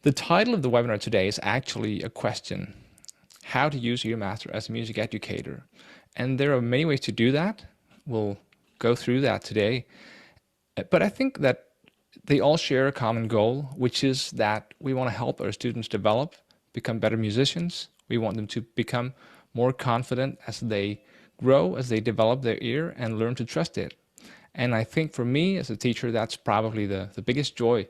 The title of the webinar today is actually a question: how to use EarMaster as a music educator. And there are many ways to do that. We'll go through that today. But I think that they all share a common goal, which is that we want to help our students develop, become better musicians. We want them to become more confident as they grow, as they develop their ear and learn to trust it. And I think for me as a teacher, that's probably the biggest joy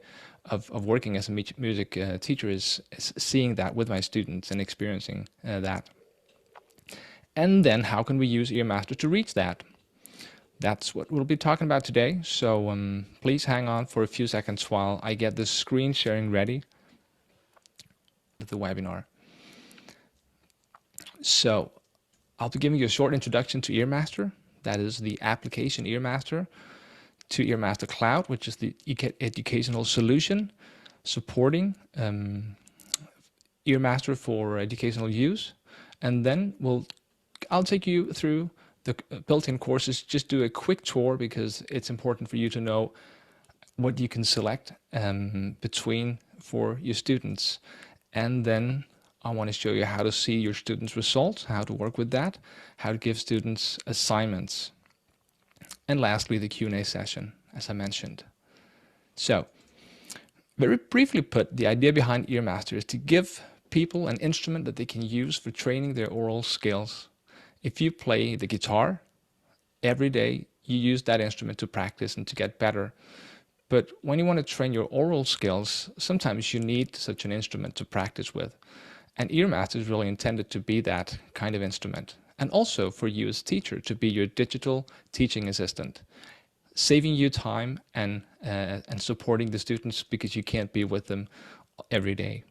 of working as a music teacher is seeing that with my students and experiencing that. And then how can we use EarMaster to reach that? That's what we'll be talking about today. So please hang on for a few seconds while I get this screen sharing ready with the webinar. So I'll be giving you a short introduction to EarMaster. That is the application EarMaster, to EarMaster Cloud, which is the educational solution supporting EarMaster for educational use. And then I'll take you through the built-in courses. Just do a quick tour because it's important for you to know what you can select between for your students. And then I want to show you how to see your students' results, how to work with that, how to give students assignments. And lastly, the Q&A session, as I mentioned. So, very briefly put, the idea behind EarMaster is to give people an instrument that they can use for training their aural skills. If you play the guitar, every day you use that instrument to practice and to get better. But when you want to train your aural skills, sometimes you need such an instrument to practice with. And EarMaster is really intended to be that kind of instrument. And also for you as teacher to be your digital teaching assistant, saving you time and supporting the students because you can't be with them every day.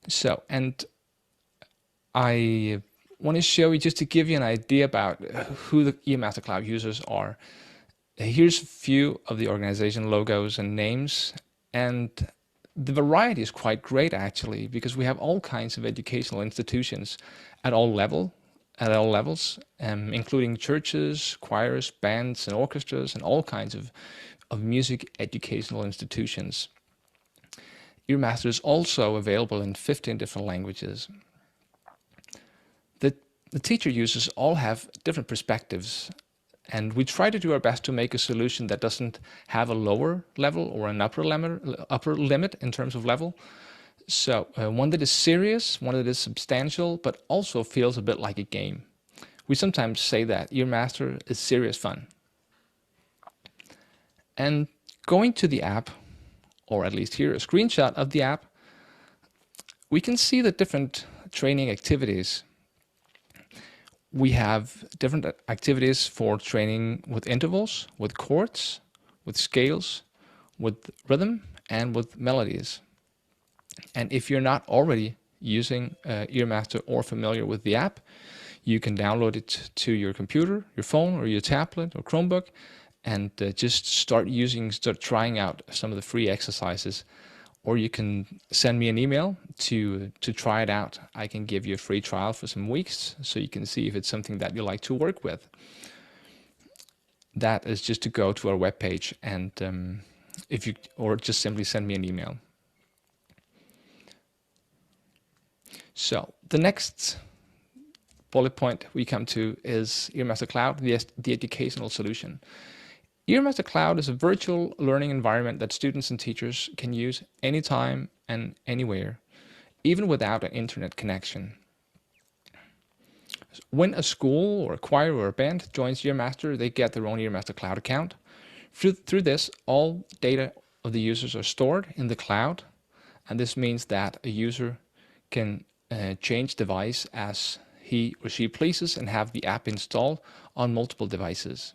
So, and I want to show you, just to give you an idea about who the EarMaster Cloud users are. Here's a few of the organization logos and names, and the variety is quite great actually, because we have all kinds of educational institutions at all levels, including churches, choirs, bands, and orchestras, and all kinds of music educational institutions. EarMaster is also available in 15 different languages. The teacher users all have different perspectives, and we try to do our best to make a solution that doesn't have a lower level or an upper limit in terms of level. So one that is serious, one that is substantial, but also feels a bit like a game. We sometimes say that EarMaster is serious fun. And going to the app, or at least here a screenshot of the app, we can see the different training activities. We have different activities for training with intervals, with chords, with scales, with rhythm, and with melodies. And if you're not already using EarMaster or familiar with the app, you can download it to your computer, your phone, or your tablet or Chromebook, and just start trying out some of the free exercises. Or you can send me an email to try it out. I can give you a free trial for some weeks so you can see if it's something that you like to work with. That is just to go to our webpage and or just simply send me an email. So the next bullet point we come to is EarMaster Cloud, the educational solution. EarMaster Cloud is a virtual learning environment that students and teachers can use anytime and anywhere, even without an internet connection. When a school or a choir or a band joins EarMaster, they get their own EarMaster Cloud account. Through this, all data of the users are stored in the cloud, and this means that a user can change device as he or she pleases and have the app installed on multiple devices.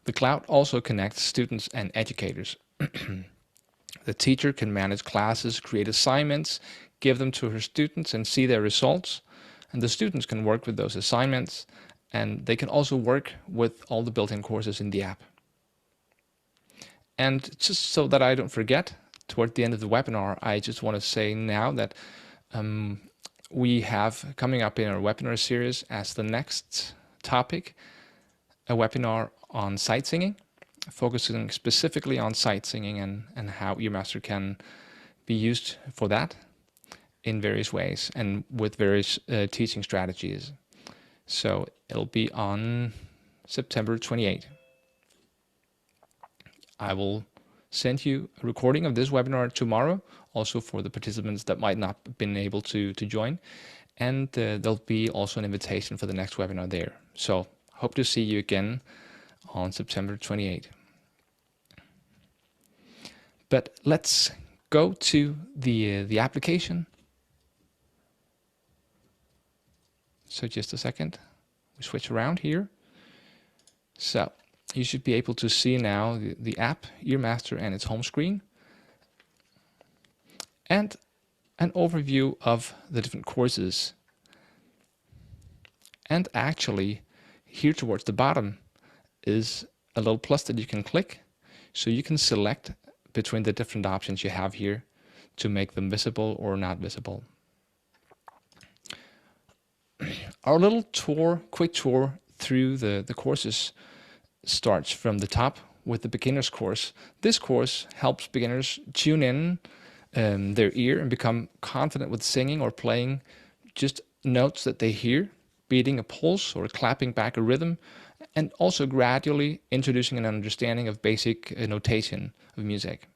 The cloud also connects students and educators. The teacher can manage classes, create assignments, give them to her students and see their results. And the students can work with those assignments, and they can also work with all the built-in courses in the app. And just so that I don't forget, toward the end of the webinar, I just want to say now that we have coming up in our webinar series as the next topic a webinar on sight singing, focusing specifically on sight singing and how EarMaster can be used for that in various ways and with various teaching strategies. So it'll be on September 28th. I will send you a recording of this webinar tomorrow, also for the participants that might not have been able to join. And there'll be also an invitation for the next webinar there. So hope to see you again on September 28th. But let's go to the application. So just a second, we switch around here. So you should be able to see now the app, EarMaster, and its home screen, and an overview of the different courses. And actually, here towards the bottom is a little plus that you can click, so you can select between the different options you have here to make them visible or not visible. Our little tour, quick tour through the courses starts from the top with the beginner's course. This course helps beginners tune in their ear and become confident with singing or playing just notes that they hear, beating a pulse or clapping back a rhythm, and also gradually introducing an understanding of basic notation of music.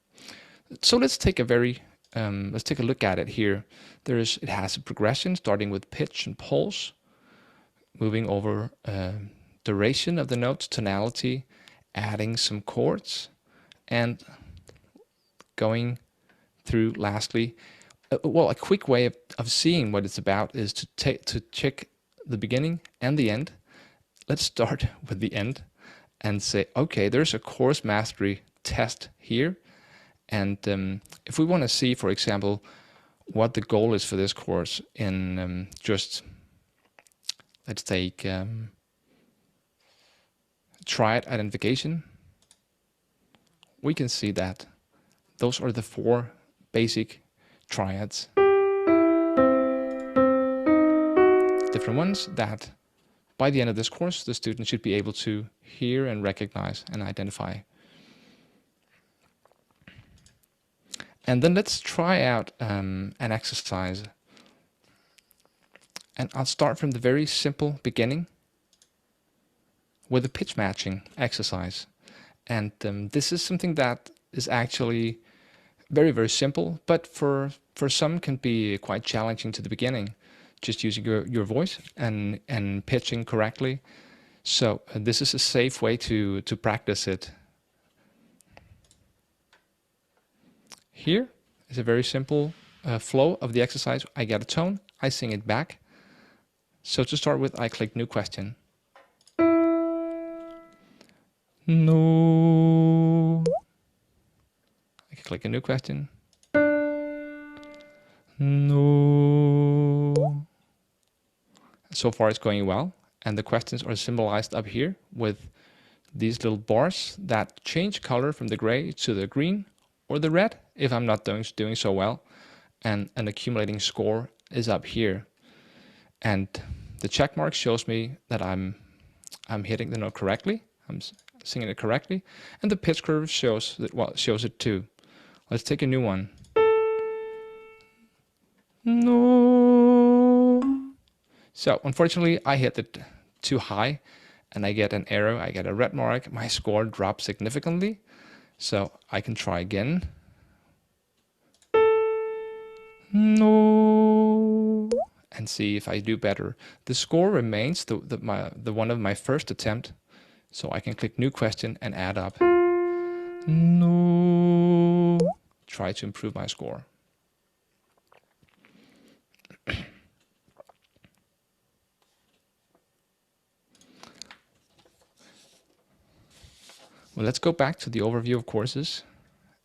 So let's take a look at it here. It has a progression starting with pitch and pulse, moving over duration of the notes, tonality, adding some chords, and going through lastly. A quick way of seeing what it's about is to check the beginning and the end. Let's start with the end and say, okay, there's a course mastery test here. And if we want to see, for example, what the goal is for this course in let's take triad identification, we can see that those are the 4 basic triads. Different ones that by the end of this course, the student should be able to hear and recognize and identify. And then let's try out an exercise. And I'll start from the very simple beginning with a pitch matching exercise. And this is something that is actually very, very simple, but for some can be quite challenging to the beginning, just using your voice and pitching correctly. So this is a safe way to practice it. Here is a very simple flow of the exercise. I get a tone, I sing it back. So to start with, I click New Question. No. I can click a new question. No. So far it's going well, and the questions are symbolized up here with these little bars that change color from the gray to the green or the red if I'm not doing so well, and an accumulating score is up here. And the check mark shows me that I'm hitting the note correctly, I'm singing it correctly, and the pitch curve shows it too. Let's take a new one. No. So unfortunately I hit it too high and I get an arrow, I get a red mark, my score drops significantly. So I can try again. No. And see if I do better. The score remains the one of my first attempt. So I can click New Question and add up. No. Try to improve my score. Well, let's go back to the overview of courses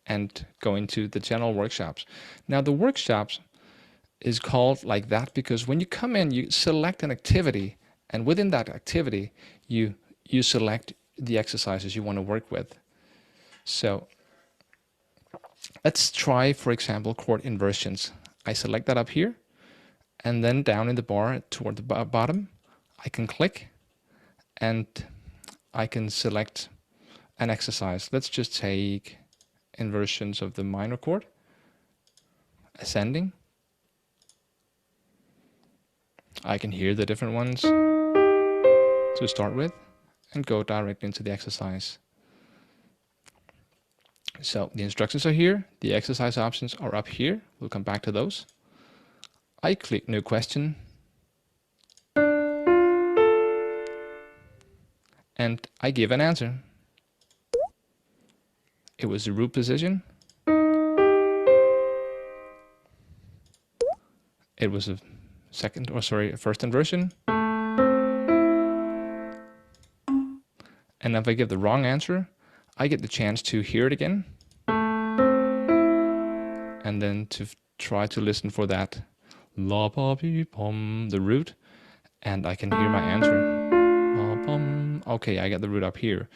and go into the general workshops. Now the workshops is called like that because when you come in, you select an activity, and within that activity, you select the exercises you want to work with. So let's try, for example, chord inversions. I select that up here, and then down in the bar toward the bottom, I can click, and I can select an exercise. Let's just take inversions of the minor chord, ascending. I can hear the different ones to start with and go directly into the exercise. So the instructions are here, the exercise options are up here, we'll come back to those. I click New Question, and I give an answer. It was the root position. It was a first inversion. And if I give the wrong answer, I get the chance to hear it again, and then to try to listen for that la pa pi pom, the root, and I can hear my answer. La pom. Okay, I get the root up here,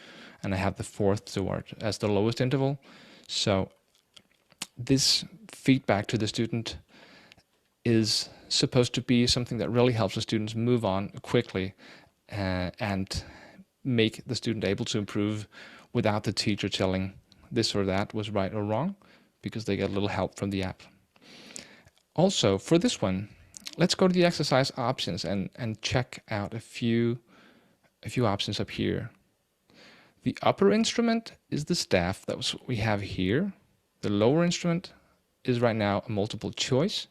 and I have the fourth toward as the lowest interval. So this feedback to the student is supposed to be something that really helps the students move on quickly and make the student able to improve without the teacher telling this or that was right or wrong, because they get a little help from the app. Also, for this one, let's go to the exercise options and check out a few options up here. The upper instrument is the staff that we have here. The lower instrument is right now a multiple choice,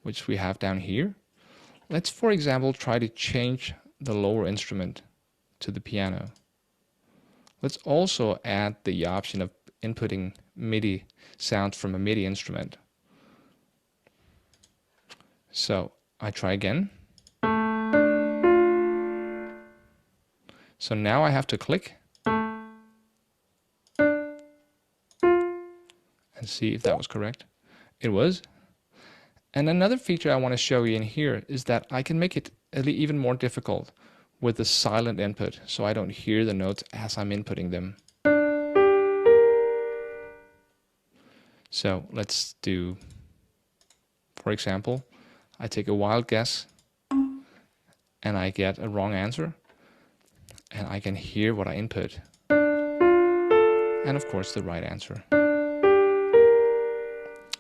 which we have down here. Let's, for example, try to change the lower instrument to the piano. Let's also add the option of inputting MIDI sound from a MIDI instrument. So I try again. So now I have to click and see if that was correct. It was. And another feature I want to show you in here is that I can make it even more difficult with the silent input, so I don't hear the notes as I'm inputting them. So let's do, for example, I take a wild guess and I get a wrong answer, and I can hear what I input, and of course the right answer.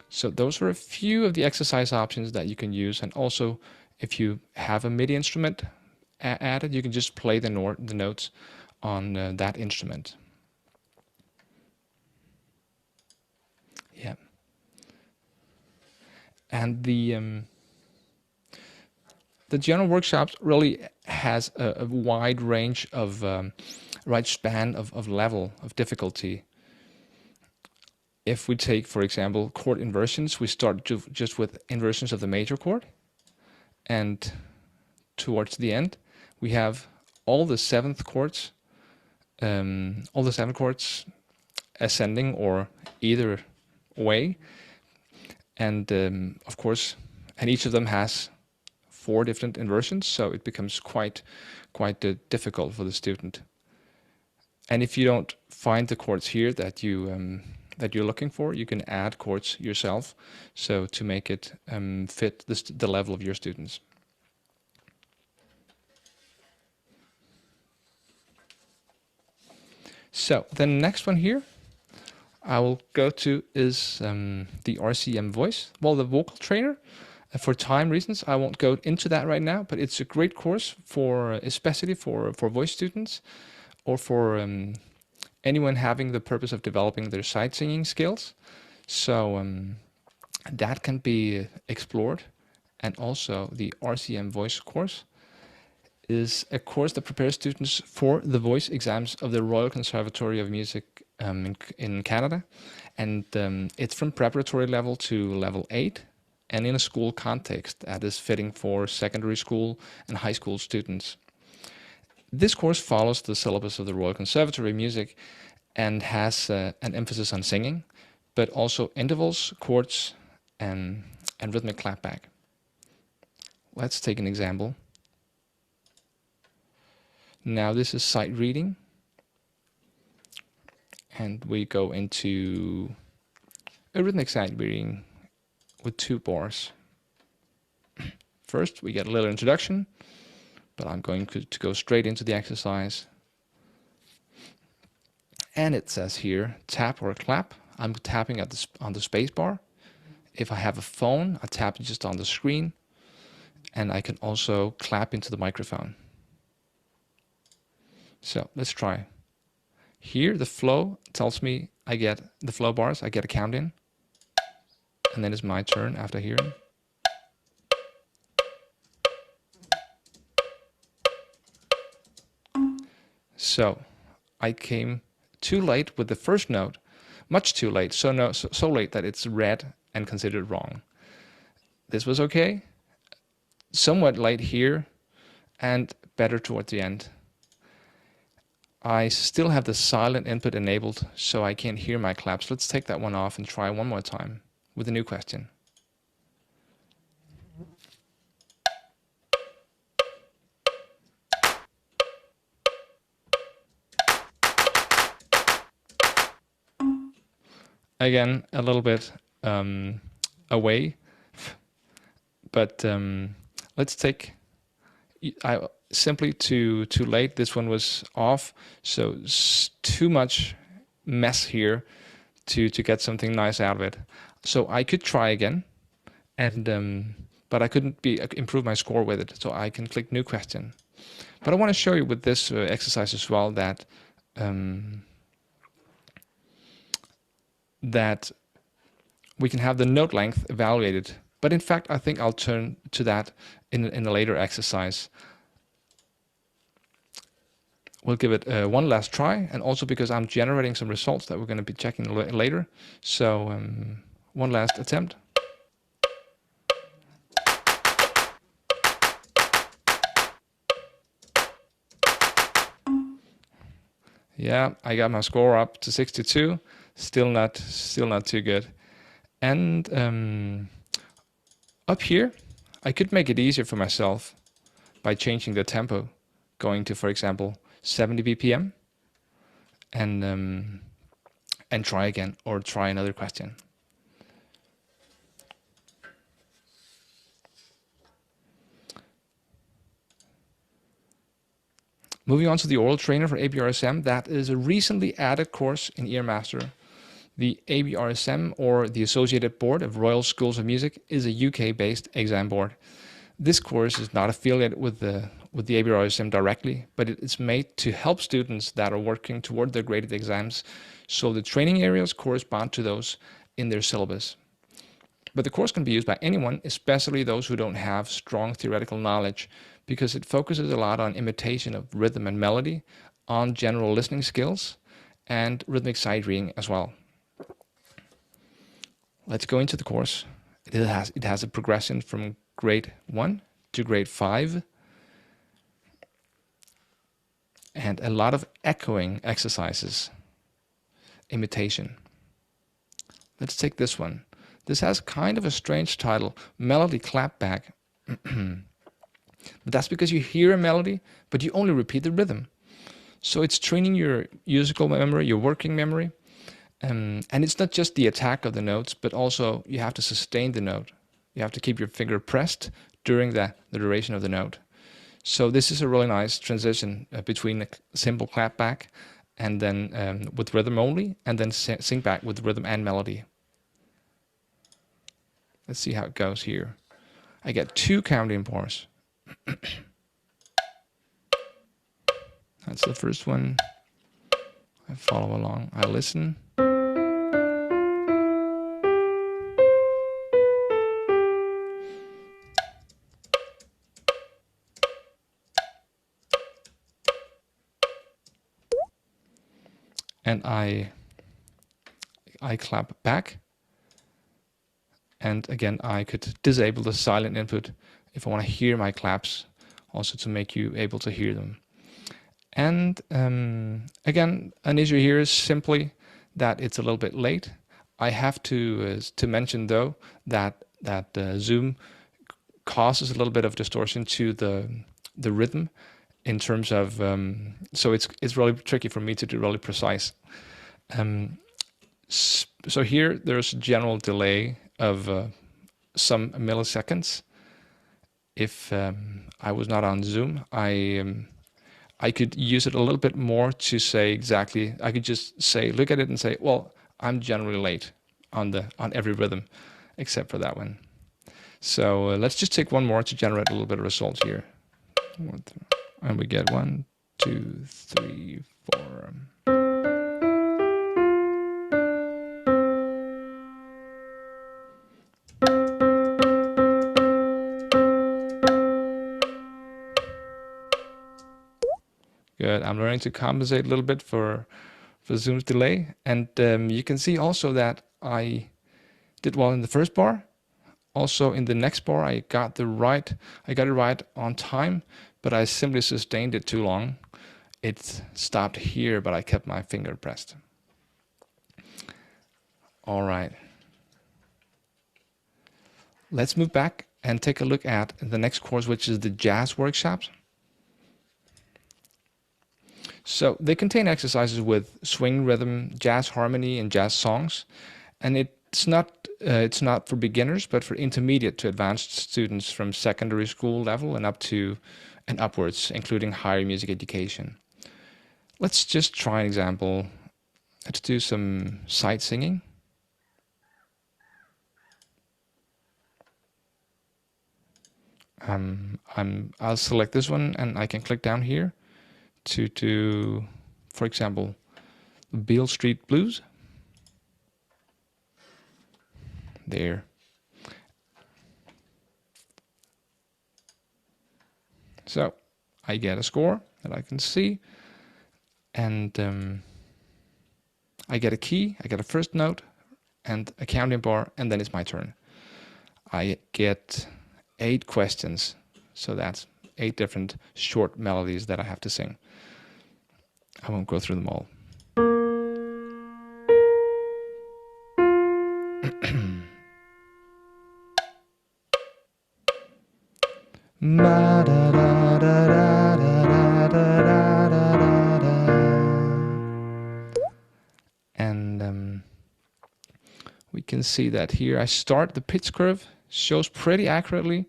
So those are a few of the exercise options that you can use, and also if you have a MIDI instrument added, you can just play the notes on that instrument. Yeah. And the general workshops really has a wide range of right span of level of difficulty. If we take, for example, chord inversions, we start just with inversions of the major chord, and towards the end we have all the seventh chords, ascending or either way, and of course, and each of them has 4 different inversions, so it becomes quite difficult for the student. And if you don't find the chords here that you're looking for, you can add chords yourself, so to make it fit the level of your students. So the next one here I will go to is the RCM voice, well, the vocal trainer. For time reasons, I won't go into that right now, but it's a great course especially for voice students, or for anyone having the purpose of developing their sight singing skills. So that can be explored. And also the RCM voice course is a course that prepares students for the voice exams of the Royal Conservatory of Music in Canada. And it's from preparatory level to level 8, and in a school context that is fitting for secondary school and high school students. This course follows the syllabus of the Royal Conservatory of Music and has an emphasis on singing, but also intervals, chords, and rhythmic clapback. Let's take an example. Now this is sight reading, and we go into a rhythmic sight reading with 2 bars. First, we get a little introduction, but I'm going to go straight into the exercise. and it says here tap or clap. I'm tapping at on the space bar. If I have a phone, I tap just on the screen, and I can also clap into the microphone. So let's try. Here the flow tells me I get the flow bars, I get a count in, and then it's my turn after hearing. So I came too late with the first note, much too late, so late that it's read and considered wrong. This was okay, somewhat late here, and better toward the end. I still have the silent input enabled, so I can't hear my claps. Let's take that one off and try one more time with a new question. Again, a little bit away, but let's take. Simply too late. This one was off, so too much mess here to get something nice out of it. So I could try again, and but I couldn't improve my score with it. So I can click new question. But I want to show you with this exercise as well that that we can have the note length evaluated. But in fact, I think I'll turn to that in a later exercise. We'll give it one last try, and also because I'm generating some results that we're going to be checking later. So one last attempt. Yeah, I got my score up to 62. Still not too good. And up here, I could make it easier for myself by changing the tempo, going to, for example, 70 BPM, and try again, or try another question. Moving on to the aural trainer for ABRSM, that is a recently added course in EarMaster. The ABRSM, or the Associated Board of Royal Schools of Music, is a UK-based exam board. This course is not affiliated with the ABRSM directly, but it is made to help students that are working toward their graded exams, so the training areas correspond to those in their syllabus. But the course can be used by anyone, especially those who don't have strong theoretical knowledge, because it focuses a lot on imitation of rhythm and melody, on general listening skills, and rhythmic sight reading as well. Let's go into the course. It has a progression from grade 1 to grade 5, and a lot of echoing exercises, imitation. Let's take this one. This has kind of a strange title, Melody Clapback. But that's because you hear a melody, but you only repeat the rhythm. So it's training your musical memory, your working memory. And it's not just the attack of the notes, but also you have to sustain the note. You have to keep your finger pressed during the duration of the note. So this is a really nice transition between a simple clapback and then with rhythm only, and then sing back with rhythm and melody. Let's see how it goes here. I get 2 counting bars. That's the first one. I follow along. I listen. And I clap back. And again, I could disable the silent input if I want to hear my claps, also to make you able to hear them. And again, an issue here is simply that it's a little bit late. I have to mention though that Zoom causes a little bit of distortion to the rhythm in terms of so it's really tricky for me to do really precise. So here there's a general delay of some milliseconds. If I was not on Zoom, I I could use it a little bit more to say exactly, I could just say, look at it and say, well, I'm generally late on every rhythm except for that one. So let's just take one more to generate a little bit of results here. And we get 1, 2, 3, 4. Good. I'm learning to compensate a little bit for Zoom's delay. And you can see also that I did well in the first bar. Also in the next bar, I got it right on time, but I simply sustained it too long. It stopped here, but I kept my finger pressed. All right. Let's move back and take a look at the next course, which is the jazz workshops. So they contain exercises with swing rhythm, jazz harmony, and jazz songs. And it's not for beginners, but for intermediate to advanced students from secondary school level and upwards, including higher music education. Let's just try an example. Let's do some sight singing. I'll select this one and I can click down here to do, for example, Beale Street Blues. There. So I get a score that I can see, and I get a key, I get a first note, and a counting bar, and then it's my turn. I get 8 questions, so that's 8 different short melodies that I have to sing. I won't go through them all. And we can see that here I start, the pitch curve shows pretty accurately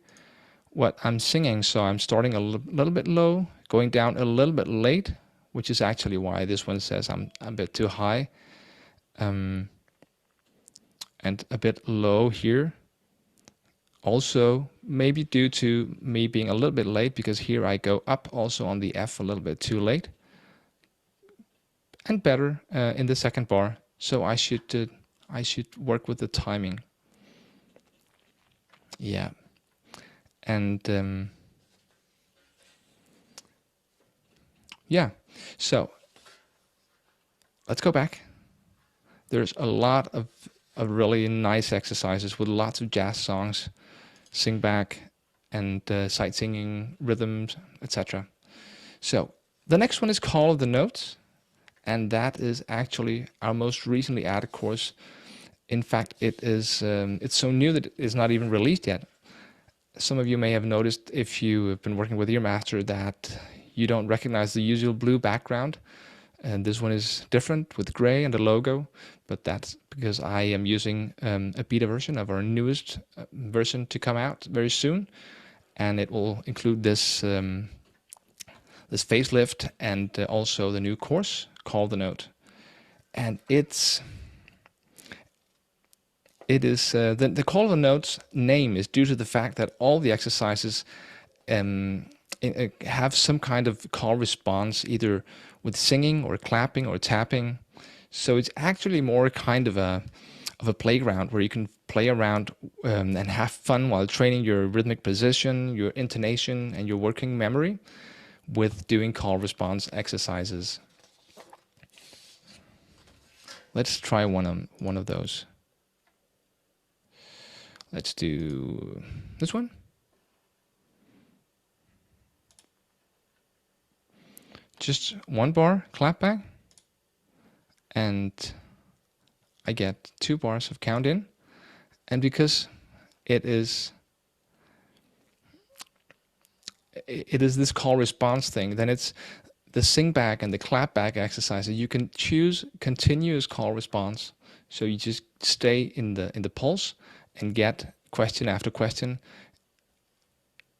what I'm singing. So I'm starting a little bit low, going down a little bit late, which is actually why this one says I'm a bit too high, and a bit low here. Also, maybe due to me being a little bit late, because here I go up also on the F a little bit too late, and better in the second bar. So I should work with the timing. Yeah, and yeah. So let's go back. There's a lot of really nice exercises with lots of jazz songs, sing back, and sight singing, rhythms, etc. So the next one is Call of the Notes, and that is actually our most recently added course. In fact, it's so new that it's not even released yet. Some of you may have noticed, if you have been working with EarMaster, that you don't recognize the usual blue background. And this one is different with gray and a logo, but that's because I am using a beta version of our newest version to come out very soon, and it will include this this facelift and also the new course Call the Note. And it is the Call the Notes name is due to the fact that all the exercises have some kind of call response, either with singing or clapping or tapping. So it's actually more kind of a playground where you can play around and have fun while training your rhythmic position, your intonation, and your working memory with doing call response exercises. Let's try one of those. Let's do this one. Just one bar clap back, and I get 2 bars of count in. And because it is this call response thing, then it's the sing back and the clap back exercises. You can choose continuous call response, so you just stay in the pulse and get question after question.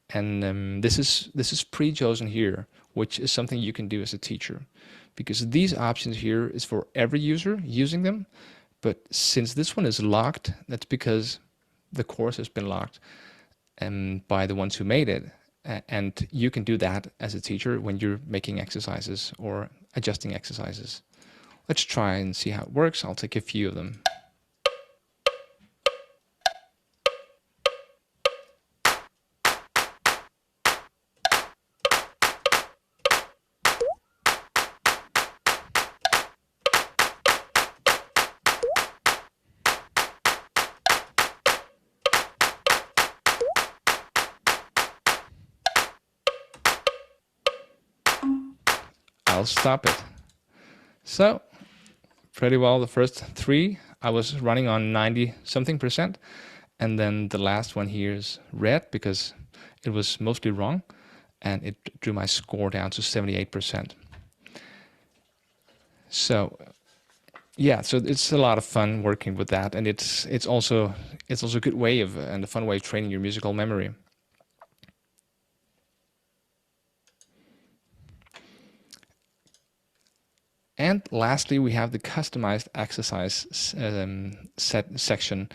And this is pre-chosen here which is something you can do as a teacher. Because these options here is for every user using them, but since this one is locked, that's because the course has been locked by the ones who made it. And you can do that as a teacher when you're making exercises or adjusting exercises. Let's try and see how it works. I'll take a few of them. I'll stop it. So, pretty well the first 3 I was running on 90 something %, and then the last one here is red because it was mostly wrong, and it drew my score down to 78%. So yeah, so it's a lot of fun working with that, and it's also a good way of and a fun way of training your musical memory. And lastly, we have the customized exercise section.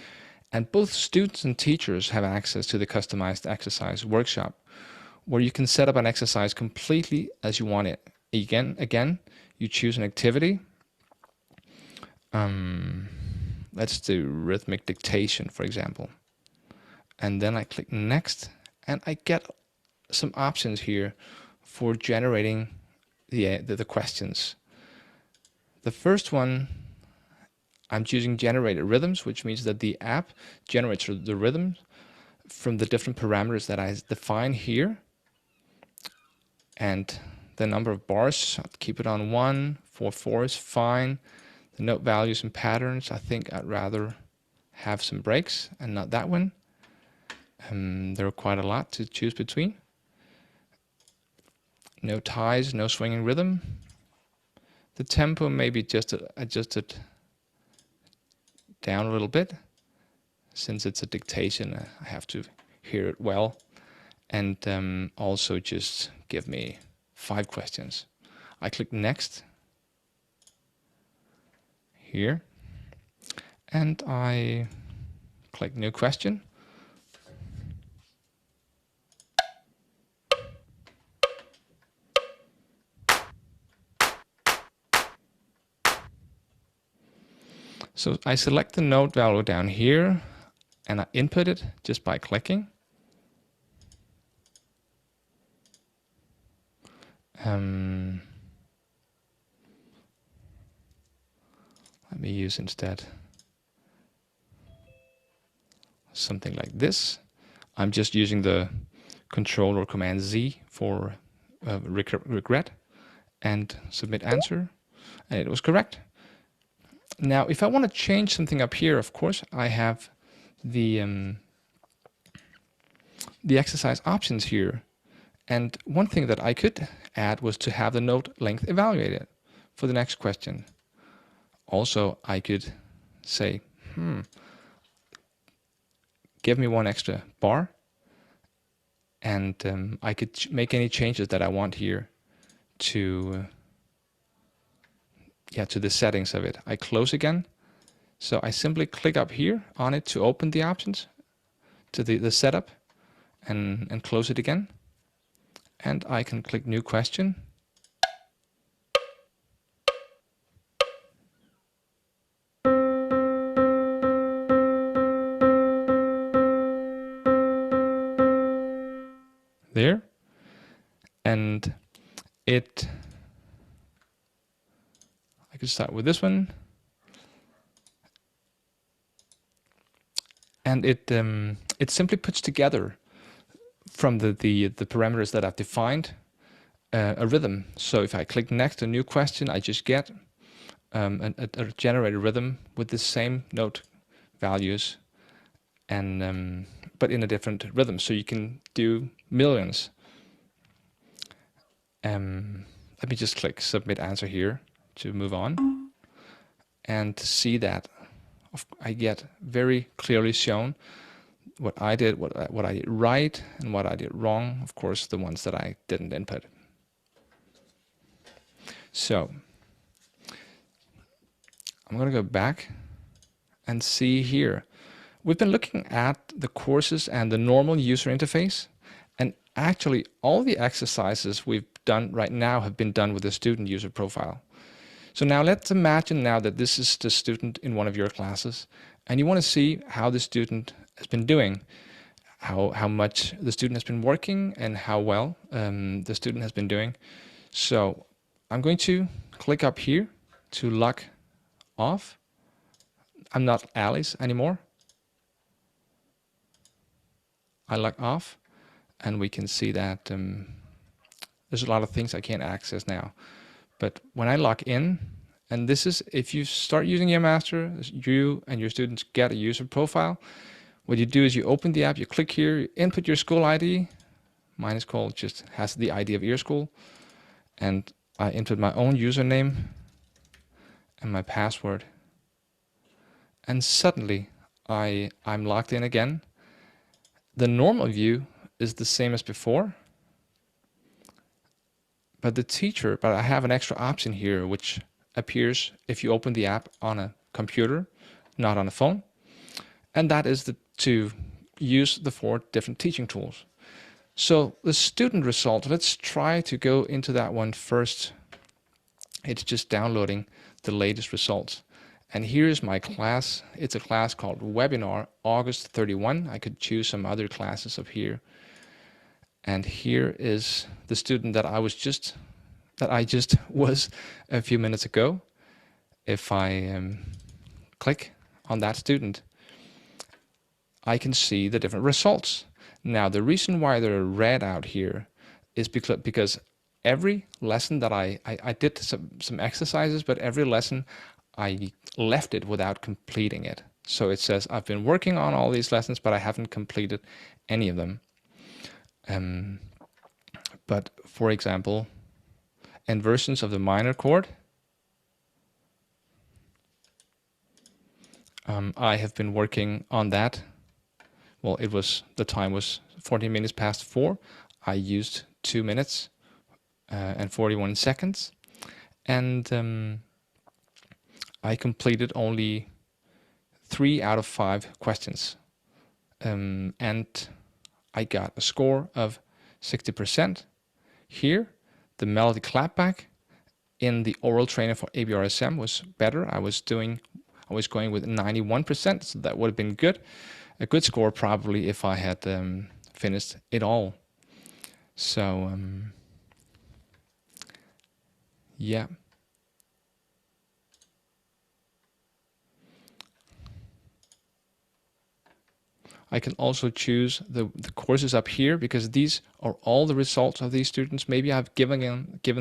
And both students and teachers have access to the customized exercise workshop, where you can set up an exercise completely as you want it. Again, you choose an activity. Let's do rhythmic dictation, for example. And then I click next, and I get some options here for generating the questions. The first one, I'm choosing generated rhythms, which means that the app generates the rhythms from the different parameters that I define here. And the number of bars, I'll keep it on 1. 4/4 is fine. The note values and patterns, I think I'd rather have some breaks and not that one. There are quite a lot to choose between. No ties, no swinging rhythm. The tempo may be just adjusted down a little bit. Since it's a dictation, I have to hear it well. And also just give me 5 questions. I click next here, and I click new question. So I select the note value down here, and I input it just by clicking. Let me use instead something like this. I'm just using the Control or Command Z for regret, and submit answer, and it was correct. Now, if I want to change something up here, of course, I have the exercise options here. And one thing that I could add was to have the note length evaluated for the next question. Also, I could say, give me 1 extra bar, and I could make any changes that I want here to the settings of it. I close again, so I simply click up here on it to open the options to the setup, and close it again, and I can click new question. There, and I could start with this one, and it simply puts together from the parameters that I've defined a rhythm. So if I click next, a new question, I just get a generated rhythm with the same note values, and but in a different rhythm. So you can do millions. Let me just click submit answer here to move on, and see that I get very clearly shown what I did, what I did right, and what I did wrong. Of course, the ones that I didn't input. So I'm going to go back and see here. We've been looking at the courses and the normal user interface, and actually all the exercises we've done right now have been done with the student user profile. So now let's imagine now that this is the student in one of your classes, and you want to see how the student has been doing, how much the student has been working, and how well the student has been doing. So I'm going to click up here to log off. I'm not Alice anymore. I log off, and we can see that there's a lot of things I can't access now. But when I log in, and this is if you start using EarMaster, you and your students get a user profile. What you do is you open the app, you click here, you input your school ID. Mine is called, just has the ID of EarSchool. And I input my own username and my password. And suddenly I'm logged in again. The normal view is the same as before. But I have an extra option here which appears if you open the app on a computer, not on a phone. And that is to use the 4 different teaching tools. So the student result, let's try to go into that one first. It's just downloading the latest results. And here's my class. It's a class called Webinar, August 31. I could choose some other classes up here. And here is the student that I just was a few minutes ago. If I click on that student, I can see the different results. Now, the reason why they're red out here is because every lesson that I did some exercises, but every lesson I left it without completing it. So it says I've been working on all these lessons, but I haven't completed any of them. But for example, inversions of the minor chord, I have been working on that. Well, the time was 14 minutes past 4. I used 2 minutes and 41 seconds, and I completed only 3 out of 5 questions, and I got a score of 60%. Here, the melody clapback in the aural trainer for ABRSM was better. I was going with 91%, so that would have been good. A good score probably if I had finished it all. So yeah. I can also choose the courses up here, because these are all the results of these students. Maybe I've given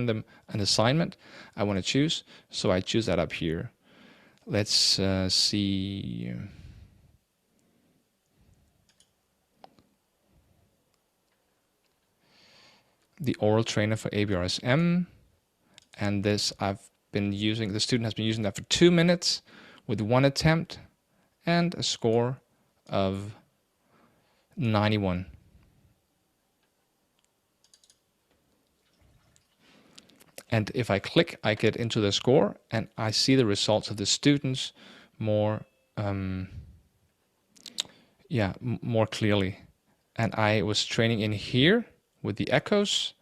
them an assignment I want to choose, so I choose that up here. Let's see. The aural trainer for ABRSM, and this the student has been using that for 2 minutes with 1 attempt and a score of 91. And if I click, I get into the score and I see the results of the students more more clearly. And I was training in here with the echoes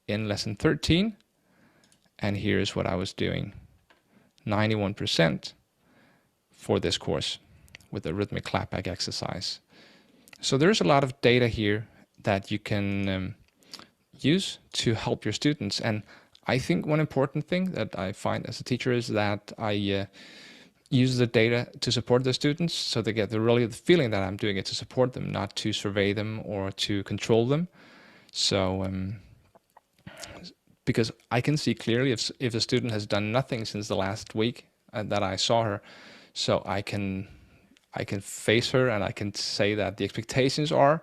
in lesson 13, and here's what I was doing. 91% for this course with the rhythmic clapback exercise. So there's a lot of data here that you can use to help your students. And I think one important thing that I find as a teacher is that I use the data to support the students, so they get the feeling that I'm doing it to support them, not to survey them or to control them. So because I can see clearly if a student has done nothing since the last week that I saw her, so I can face her and I can say that the expectations are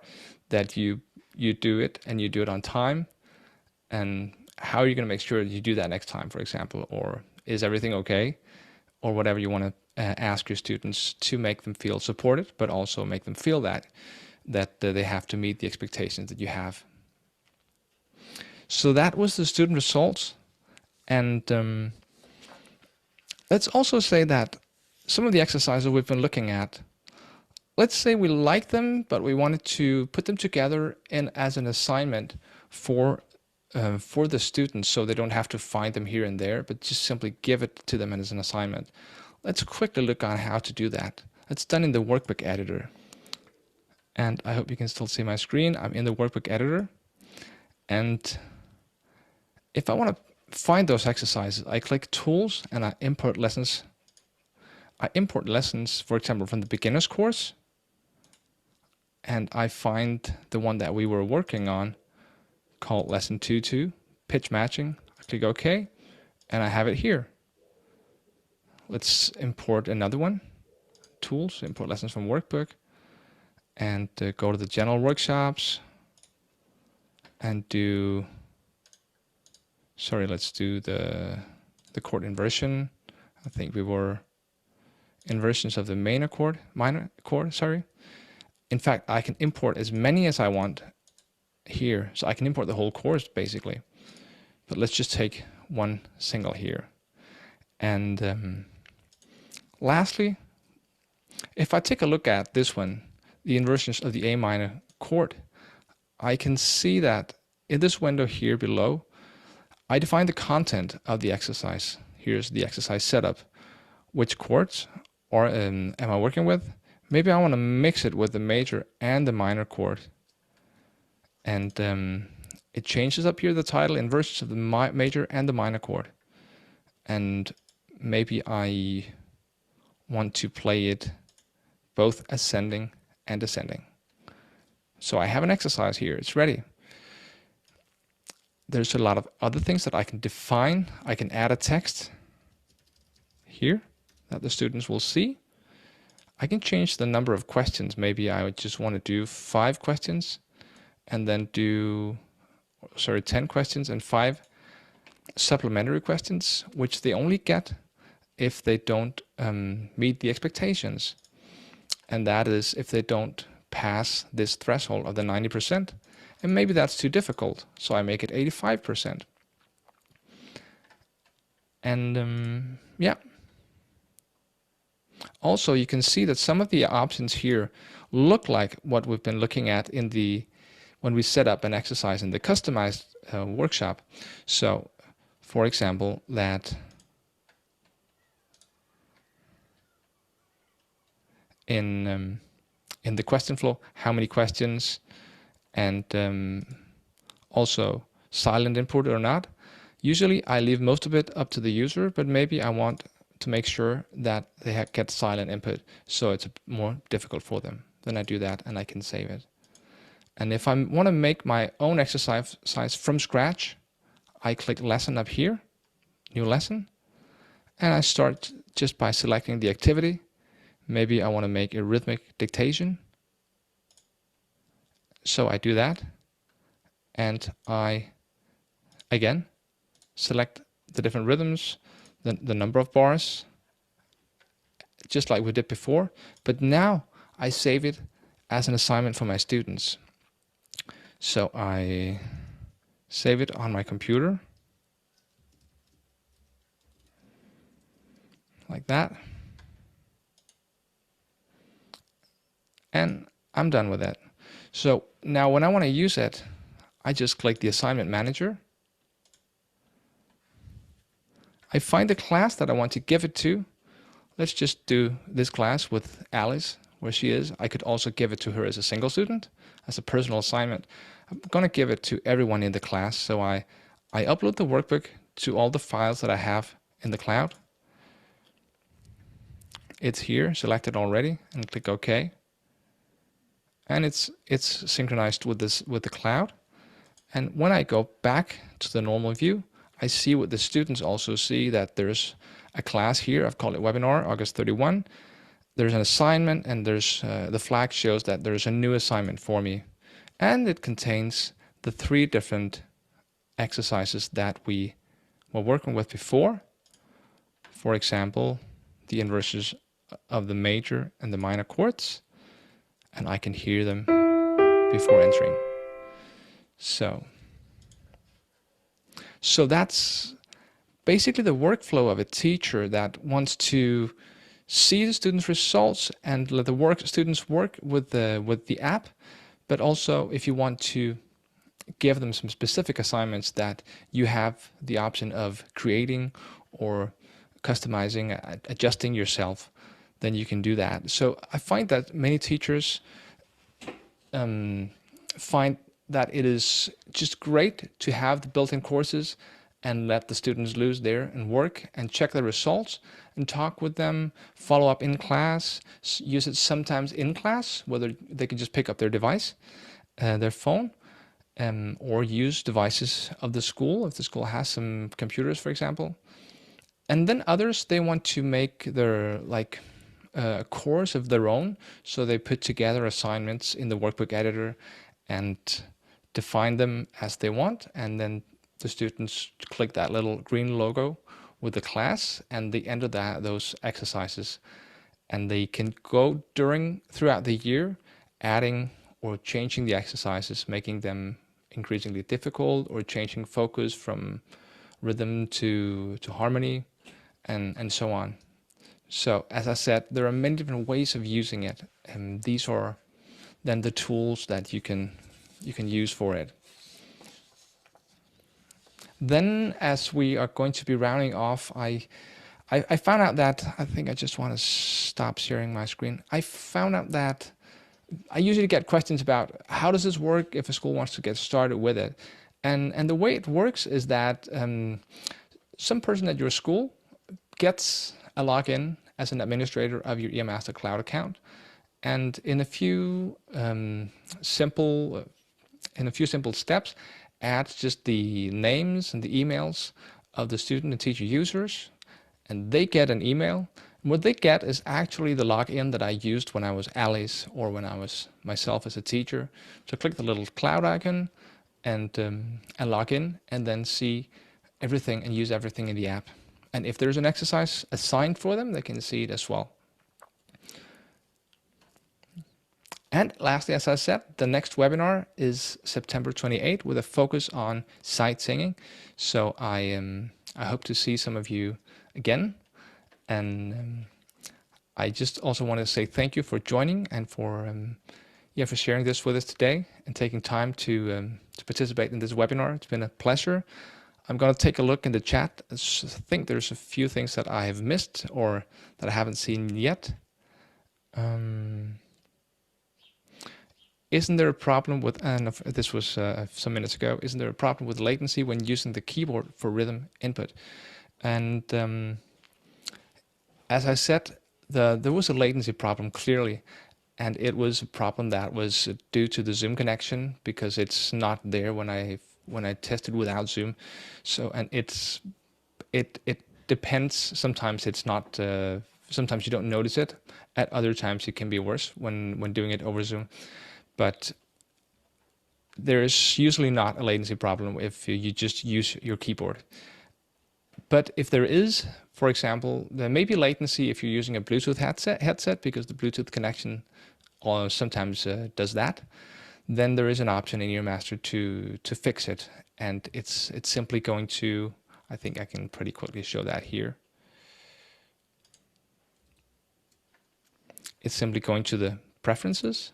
that you do it and you do it on time, and how are you going to make sure that you do that next time, for example, or is everything okay, or whatever you want to ask your students to make them feel supported, but also make them feel that they have to meet the expectations that you have. So that was the student results. And let's also say that some of the exercises we've been looking at, let's say we like them, but we wanted to put them together in as an assignment for the students, so they don't have to find them here and there, but just simply give it to them as an assignment. Let's quickly look on how to do that. It's done in the workbook editor. And I hope you can still see my screen. I'm in the workbook editor. And if I want to find those exercises, I click Tools and I import lessons. I import lessons, for example, from the beginner's course. And I find the one that we were working on called Lesson 2.2, Pitch Matching. I click OK, and I have it here. Let's import another one. Tools, import lessons from workbook, and go to the general workshops and do, let's do the chord inversion. I think we were inversions of the minor chord, In fact, I can import as many as I want here, so I can import the whole course basically. But let's just take one single here. And lastly, if I take a look at this one, the inversions of the A minor chord, I can see that in this window here below, I define the content of the exercise. Here's the exercise setup. Which chords am I working with? Maybe I want to mix it with the major and the minor chord. And it changes up here the title, inversions of the major and the minor chord. And maybe I want to play it both ascending and descending. So I have an exercise here, it's ready. There's a lot of other things that I can define. I can add a text here that the students will see. I can change the number of questions. Maybe I would just want to do 5 questions and then do 10 questions and 5 supplementary questions, which they only get if they don't meet the expectations. And that is if they don't pass this threshold of the 90%. And maybe that's too difficult, so I make it 85%. And yeah. Also, you can see that some of the options here look like what we've been looking at in when we set up an exercise in the customized workshop. So, for example, that in the question flow, how many questions, and also silent input or not. Usually I leave most of it up to the user, but maybe I want to make sure that they get silent input, so it's more difficult for them. Then I do that and I can save it. And if I want to make my own exercise from scratch, I click lesson up here, new lesson, and I start just by selecting the activity. Maybe I want to make a rhythmic dictation. So I do that, and I, again, select the different rhythms, the number of bars, just like we did before, but now I save it as an assignment for my students. So I save it on my computer, like that, and I'm done with it. So now when I want to use it, I just click the assignment manager. I find the class that I want to give it to. Let's just do this class with Alice, where she is. I could also give it to her as a single student, as a personal assignment. I'm going to give it to everyone in the class. So I upload the workbook to all the files that I have in the cloud. It's here, selected already, and click OK. And it's synchronized with the cloud. And when I go back to the normal view, I see what the students also see, that there's a class here. I've called it webinar, August 31. There's an assignment, and there's the flag shows that there's a new assignment for me. And it contains the 3 different exercises that we were working with before. For example, the inversions of the major and the minor chords. And I can hear them before entering. So that's basically the workflow of a teacher that wants to see the students' results and let the students work with the app, but also if you want to give them some specific assignments that you have the option of creating or customizing, adjusting yourself, then you can do that. So I find that many teachers find that it is just great to have the built-in courses and let the students loose there and work and check the results and talk with them, follow up in class, use it sometimes in class, whether they can just pick up their device, their phone, or use devices of the school, if the school has some computers, for example. And then others, they want to make their a course of their own, so they put together assignments in the workbook editor and define them as they want, and then the students click that little green logo with the class and they enter those exercises, and they can go throughout the year adding or changing the exercises, making them increasingly difficult or changing focus from rhythm to harmony and so on. So as I said, there are many different ways of using it, and these are then the tools that you can use for it. Then, as we are going to be rounding off, I found out that I think I just want to stop sharing my screen. I found out that I usually get questions about how does this work if a school wants to get started with it, and the way it works is that some person at your school gets a login as an administrator of your EarMaster cloud account, and in a few simple steps, adds just the names and the emails of the student and teacher users, and they get an email. And what they get is actually the login that I used when I was Alice or when I was myself as a teacher. So click the little cloud icon and log in, and then see everything and use everything in the app. And if there's an exercise assigned for them, they can see it as well. And lastly, as I said, the next webinar is September 28th with a focus on sight singing. So I hope to see some of you again. And I just also want to say thank you for joining and for sharing this with us today and taking time to participate in this webinar. It's been a pleasure. I'm going to take a look in the chat. I think there's a few things that I have missed or that I haven't seen yet. Isn't there a problem with, and this was some minutes ago, isn't there a problem with latency when using the keyboard for rhythm input? And as I said, there was a latency problem clearly, and it was a problem that was due to the Zoom connection because it's not there when I tested without Zoom. So, and it depends. Sometimes it's not. Sometimes you don't notice it. At other times it can be worse when doing it over Zoom. But there's usually not a latency problem if you just use your keyboard. But if there is, for example, there may be latency if you're using a Bluetooth headset because the Bluetooth connection sometimes does that. Then there is an option in EarMaster to fix it, and it's simply going to, I think I can pretty quickly show that here. It's simply going to the preferences,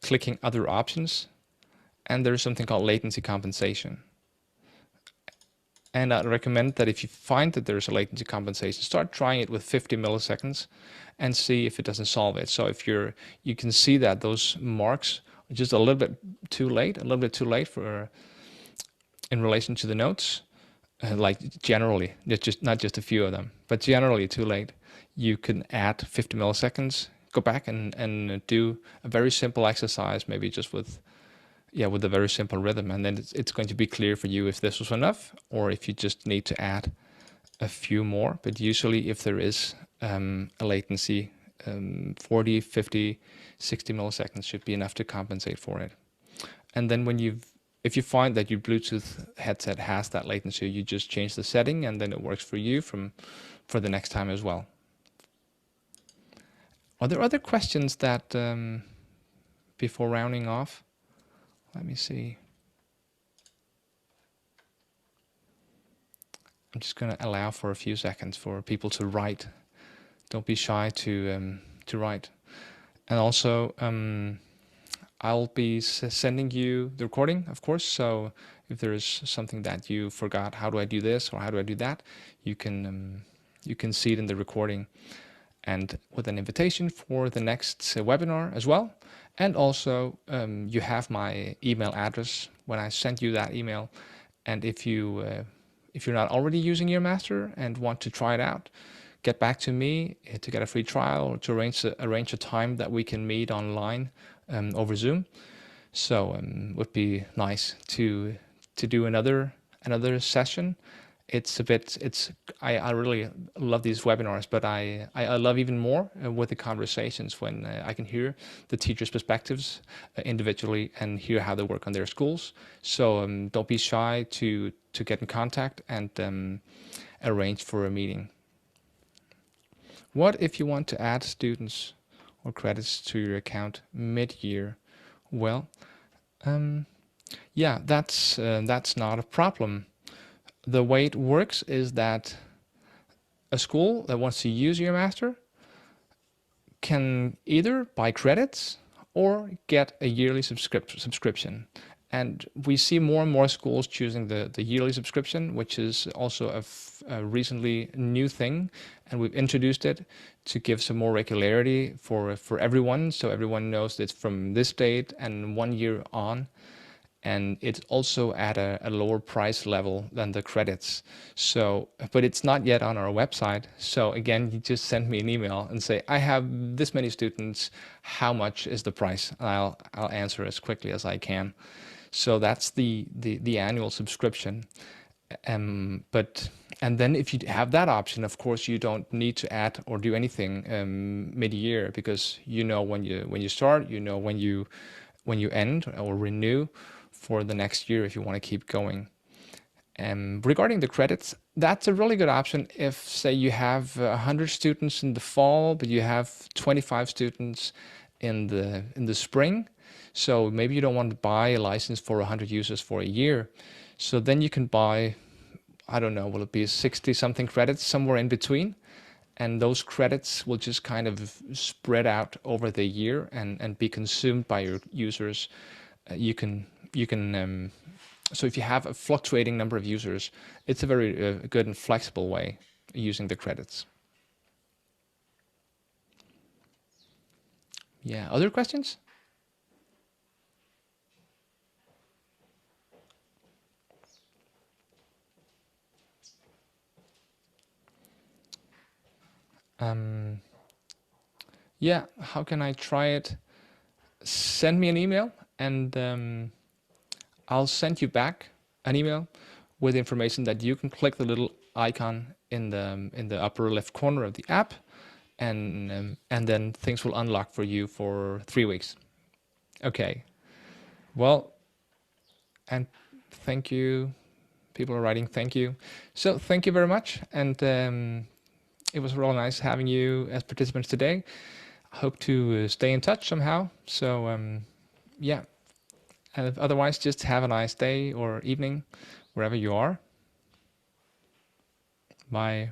clicking other options, and there's something called latency compensation. And I recommend that if you find that there's a latency compensation, start trying it with 50 milliseconds and see if it doesn't solve it. So if you can see that those marks are just a little bit too late for in relation to the notes, like generally, not just a few of them, but generally too late. You can add 50 milliseconds, go back and do a very simple exercise, maybe just with a very simple rhythm, and then it's going to be clear for you if this was enough or if you just need to add a few more. But usually if there is a latency, 40, 50, 60 milliseconds should be enough to compensate for it. And then if you find that your Bluetooth headset has that latency, you just change the setting and then it works for you for the next time as well. Are there other questions that before rounding off? Let me see. I'm just going to allow for a few seconds for people to write. Don't be shy to write. And also, I'll be sending you the recording, of course. So if there is something that you forgot, how do I do this or how do I do that, you can see it in the recording, and with an invitation for the next webinar as well. And also, you have my email address when I sent you that email. And if you're not already using EarMaster and want to try it out, get back to me to get a free trial or to arrange a time that we can meet online over Zoom. So would be nice to do another session. I really love these webinars, but I love even more with the conversations when I can hear the teachers' perspectives individually and hear how they work on their schools. So don't be shy to get in contact and arrange for a meeting. What if you want to add students or credits to your account mid-year? Well, yeah, that's not a problem. The way it works is that a school that wants to use EarMaster can either buy credits or get a yearly subscription. And we see more and more schools choosing the yearly subscription, which is also a recently new thing. And we've introduced it to give some more regularity for everyone, so everyone knows that it's from this date and 1 year on. And it's also at a lower price level than the credits. So, but it's not yet on our website. So again, you just send me an email and say, I have this many students, how much is the price? And I'll answer as quickly as I can. So that's the annual subscription. And then if you have that option, of course, you don't need to add or do anything mid-year, because you know when you start, you know when you end or renew for the next year if you want to keep going. Regarding the credits, that's a really good option if, say, you have 100 students in the fall, but you have 25 students in the spring. So maybe you don't want to buy a license for 100 users for a year. So then you can buy, I don't know, will it be 60 something credits, somewhere in between? And those credits will just kind of spread out over the year and be consumed by your users. So if you have a fluctuating number of users, it's a very good and flexible way using the credits. Yeah, other questions? Yeah, how can I try it? Send me an email and I'll send you back an email with information that you can click the little icon in the upper left corner of the app, and then things will unlock for you for 3 weeks. Okay. Well, and thank you. People are writing thank you. So thank you very much, and it was really nice having you as participants today. I hope to stay in touch somehow. So yeah. And otherwise, just have a nice day or evening, wherever you are. Bye.